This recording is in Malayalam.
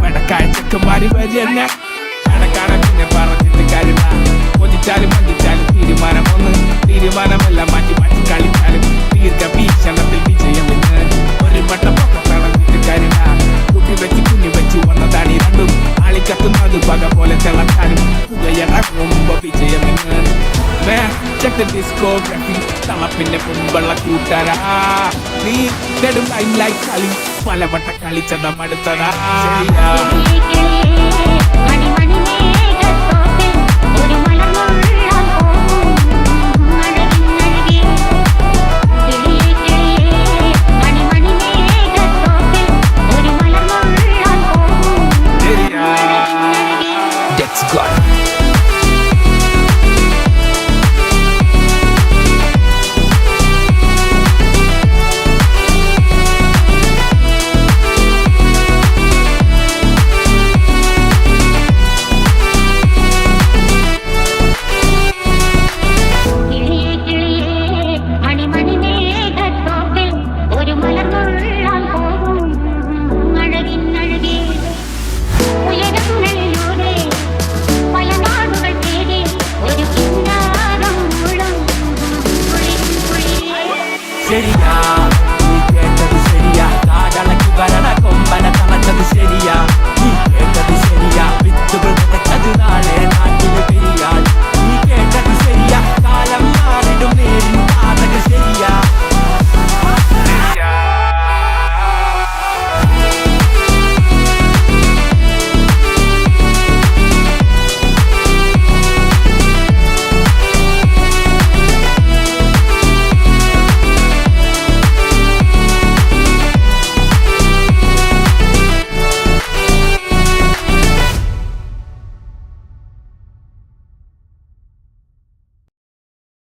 പടക്കായ ചെക്കന്മാര് വരെന്നെ കണക്കാണക്കിനെ പറഞ്ഞിട്ട് കാര്യമില്ല. കൊതിച്ചാലും മന്ദിച്ചാലും തീരുമാനമല്ല മാറ്റി മാറ്റി കളിച്ചാലും ദീർഘവീക്ഷണത്തിൽ വിജയമെന്ന് ഒരു വട്ടപ്പൊക്കെ തളർന്നിട്ട് കാര്യമില്ല. കുഞ്ഞി വെച്ച് വന്നതാണ് ഈ രണ്ടും ആളിക്കത്തുന്നത് പക പോലെ തിളക്കാനും പുകയടങ്ങുമ്പോ വിജയമെന്ന്. Check the discography, തളപ്പിന്റെ മുമ്പുള്ള കൂട്ടാരാ നീ നെടും ലൈം ലൈക്ക് കളി പലവട്ട കളിച്ചത മടുത്തതാ.